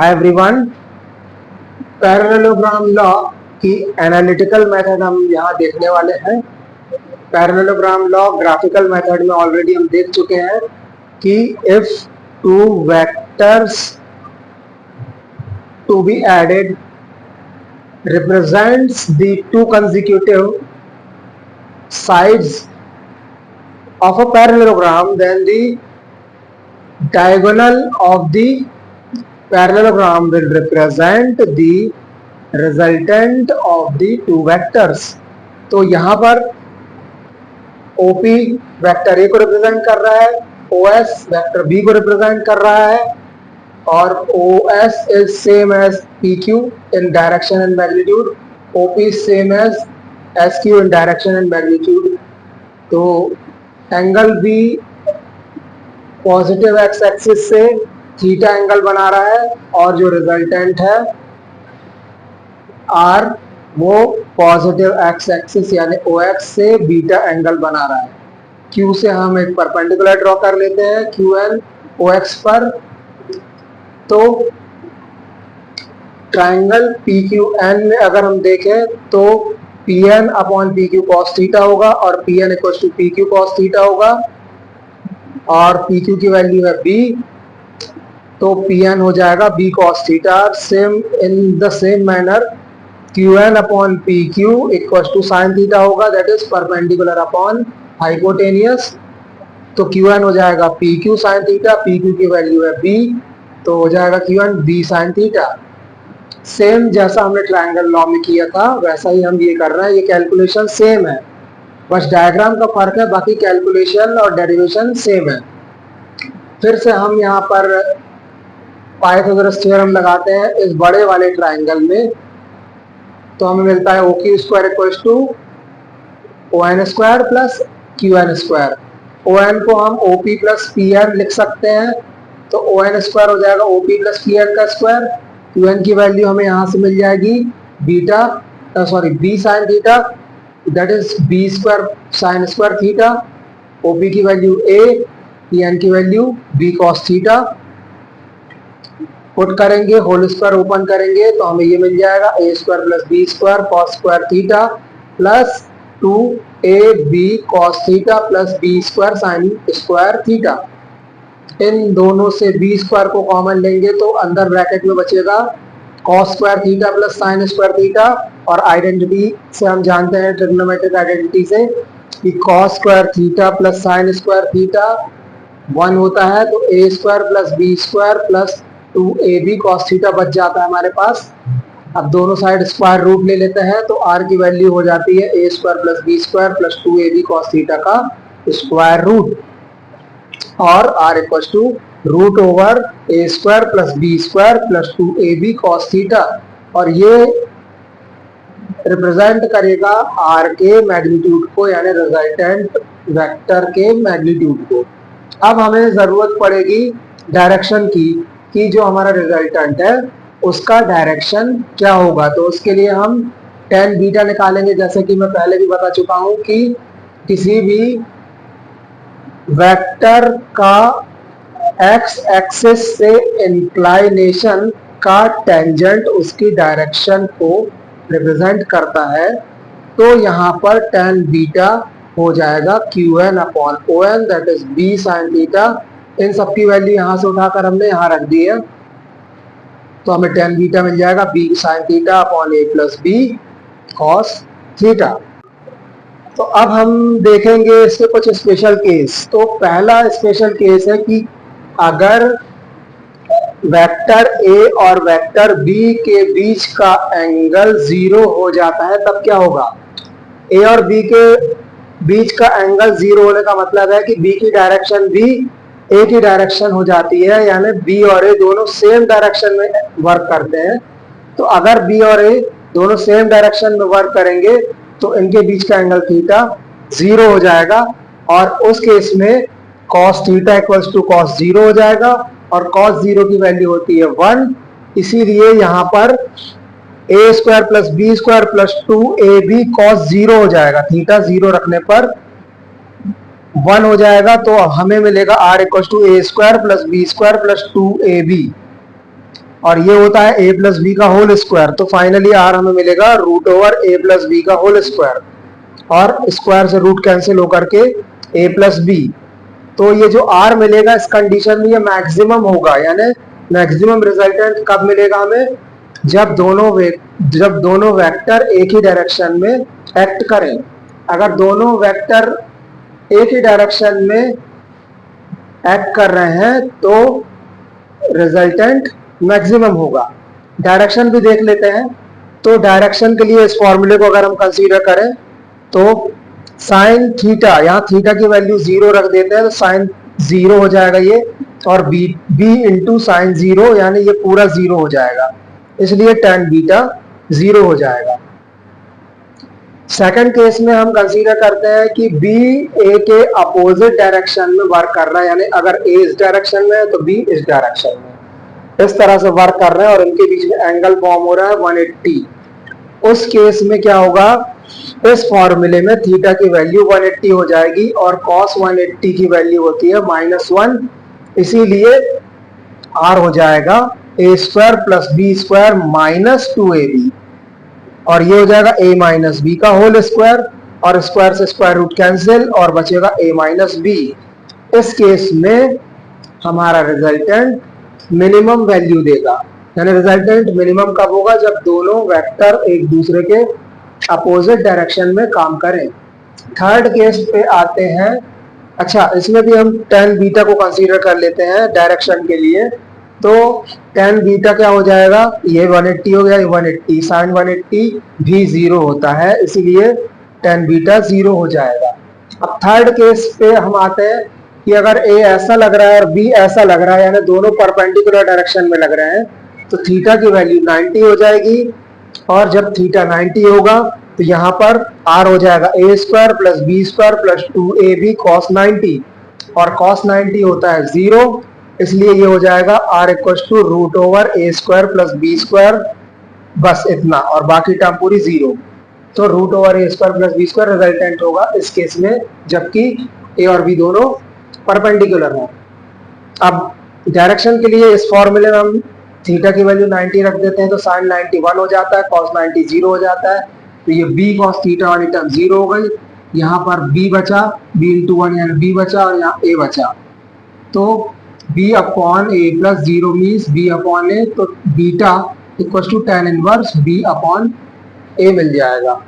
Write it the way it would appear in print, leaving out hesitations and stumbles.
हाय everyone, parallelogram law की analytical method हम यहाँ देखने वाले हैं। पैरेललोग्राम लॉ ग्राफिकल मेथड में ऑलरेडी हम देख चुके हैं कि if two vectors to be added represents the two consecutive sides of a parallelogram, then the diagonal of the parallelogram will represent the resultant of the two vectors. तो यहाँ पर OP vector A को represent कर रहा है, OS vector B को represent कर रहा है और OS is same as PQ in direction and magnitude, OP is same as SQ in direction and magnitude. तो angle B positive x axis से थीटा एंगल बना रहा है और जो रिजल्टेंट है R वो पॉजिटिव एक्स एक्सिस यानी OX से बीटा एंगल बना रहा है। Q से हम एक परपेंडिकुलर ड्रॉ कर लेते हैं QN OX पर। तो ट्राइंगल PQN में अगर हम देखें तो PN upon PQ cos theta होगा और PN equal to PQ cos theta होगा और PQ की वैल्यू है B, तो PN हो जाएगा B cos theta. Same in the same manner QN upon PQ equal to sine theta होगा, that is perpendicular upon hypotenuse. तो QN हो जाएगा PQ साइन थीटा, PQ की वैल्यू है B, तो हो जाएगा QN B sine theta. Same जैसा हमने ट्रायंगल लॉ में किया था वैसा ही हम ये कर रहे हैं। ये कैलकुलेशन सेम है, बस डायग्राम का फर्क है, बाकी कैलकुलेशन और डेरिवेशन सेम है। फिर से हम यहाँ पर पाइथागोरस थ्योरम लगाते हैं इस बड़े वाले ट्रायंगल में, तो हमें मिलता है OQ square equal to ON square plus QN square. ON को हम OP प्लस PN लिख सकते हैं, तो ON स्क्वायर हो जाएगा OP प्लस PN का स्क्वायर। QN की वैल्यू हमें यहाँ से मिल जाएगी B sine theta, that is B square sine square theta. OP की वैल्यू A, PN की वैल्यू B cos थीटा। पुट करेंगे, होल स्क्वायर ओपन करेंगे तो हमें ये मिल जाएगा A square plus B square cos square theta plus 2AB cos theta plus B square sine square theta. इन दोनों से B स्क्वायर को कॉमन लेंगे तो अंदर ब्रैकेट में बचेगा cos square theta plus sign square theta. और आइडेंटिटी से हम जानते हैं, ट्रिग्नोमेट्रिक आइडेंटिटी से, कि cos square theta plus sign square theta 1 होता है, तो A square plus B square plus 2AB cos theta बच जाता है हमारे पास। अब दोनों साइड स्क्वायर रूट ले लेते हैं तो R की वैल्यू हो जाती है A square plus B square plus 2AB cos theta का स्क्वायर रूट, और R equal to root over A square plus B square plus 2AB cos theta. और ये रिप्रेजेंट करेगा R के मैग्नीट्यूड को, यानी रिजल्टेंट वेक्टर के मैग्नीट्यूड को। अब हमें जरूरत पड़ेगी डायरेक्शन की, कि जो हमारा रिजल्टेंट है उसका डायरेक्शन क्या होगा। तो उसके लिए हम tan बीटा निकालेंगे, जैसे कि मैं पहले भी बता चुका हूं कि किसी भी वेक्टर का x एक्सिस से इंक्लाइनेशन का टेंजेंट उसकी डायरेक्शन को रिप्रेजेंट करता है, तो यहाँ पर tan बीटा हो जाएगा QN upon ON, that is B sine theta. इन सब की वैल्यू यहाँ से उठाकर हमने यहाँ रख दी है, तो हमें tan बीटा मिल जाएगा B sine theta upon A plus B cos theta. तो अब हम देखेंगे इसके कुछ स्पेशल केस। तो पहला स्पेशल केस है कि अगर वेक्टर A और वेक्टर B के बीच का एंगल 0 हो जाता है तब क्या होगा। A और B के बीच का एंगल 0 होने का मतलब है कि B की डायरेक्शन भी A की डायरेक्शन हो जाती है, यानी B और A दोनों सेम डायरेक्शन में वर्क करते हैं। तो अगर B और A दोनों सेम डायरेक्शन में वर्क करेंगे तो इनके बीच का एंगल थीटा 0 हो जाएगा, और उस केस में cos theta equals to cos 0 हो जाएगा, और cos 0 की वैल्यू होती है 1। इसीलिए यहाँ पर A square plus B square plus 2AB cos 0 हो जाएगा। थीटा 0 रखने पर 1 हो जाएगा, तो हमें मिलेगा R equal to A square plus B square plus 2AB। और ये होता है a प्लस बी का होल स्क्वायर। तो फाइनली r हमें मिलेगा root over a plus B का होल स्क्वायर, और स्क्वायर से रूट कैंसिल होकर के a प्लस बी। तो ये जो r मिलेगा इस कंडीशन में ये मैक्सिमम होगा, यानी मैक्सिमम रिजल्टेंट कब मिलेगा हमें, जब दोनों वेक्टर एक ही डायरेक्शन में एक्ट करें। अगर दोनों वेक्टर एक ही डायरेक्शन में एक्ट कर रहे हैं तो रिजल्टेंट मैक्सिमम होगा। डायरेक्शन भी देख लेते हैं। तो डायरेक्शन के लिए इस फॉर्मूले को अगर हम कंसीडर करें तो साइन थीटा, यहाँ थीटा की वैल्यू 0 रख देते हैं तो साइन 0 हो जाएगा ये, और बी इंटू साइन 0 यानी ये पूरा 0 हो जाएगा, इसलिए tan बीटा 0 हो जाएगा। सेकंड केस में हम कंसीडर करते हैं कि बी ए के अपोजिट डायरेक्शन में वर्क कर रहा है, यानी अगर ए इस डायरेक्शन में है तो बी इस डायरेक्शन में, इस तरह से वर्क कर रहे हैं और इनके बीच में एंगल फॉर्म हो रहा है 180। उस केस में क्या होगा, इस फॉर्मूले में थीटा की वैल्यू 180 हो जाएगी और cos 180 की वैल्यू होती है -1, इसीलिए r हो जाएगा a square plus B square minus 2ab, और ये हो जाएगा a माइनस बी का होल स्क्वायर, और स्क्वायर से स्क्वायर रूट कैंसिल और बचेगा a माइनस बी। इस केस में हमारा रिजल्टेंट मिनिमम वैल्यू देगा, यानी रिजल्टेंट मिनिमम कब होगा, जब दोनों वेक्टर एक दूसरे के अपोजिट डायरेक्शन में काम करें। थर्ड केस पे आते हैं। अच्छा, इसमें भी हम tan बीटा को कंसीडर कर लेते हैं डायरेक्शन के लिए। तो tan बीटा क्या हो जाएगा, ये 180 हो गया, ये 180, साइन 180 भी 0 होता है, इसीलिए tan बीटा 0 हो जाएगा। अब थर्ड केस पे हम आते हैं कि अगर a ऐसा लग रहा है और b ऐसा लग रहा है, यानी दोनों परपेंडिकुलर डायरेक्शन में लग रहे हैं, तो थीटा की वैल्यू 90 हो जाएगी, और जब थीटा 90 होगा तो यहाँ पर r हो जाएगा a square plus B square plus 2ab cos 90, और cos 90 होता है 0, इसलिए ये हो जाएगा r equals to root over a square plus B square, बस इतना, और बाकी टर्म पूरी 0। तो root over a square plus B square resultant होगा इस केस में, जबकि a और b दोनों परपेंडिकुलर हों। अब डायरेक्शन के लिए इस फॉर्मूले में हम थीटा की वैल्यू 90 रख देते हैं तो साइन 90 1 हो जाता है, cos 90 0 हो जाता है, तो ये b cos थीटा वाली टर्म 0 हो गई। यहाँ पर b बचा, b इंटू 1 यानी b बचा, और यहाँ a बचा, तो b upon a plus 0 means b upon a, तो beta equal to tan inverse b upon a मिल जाएगा।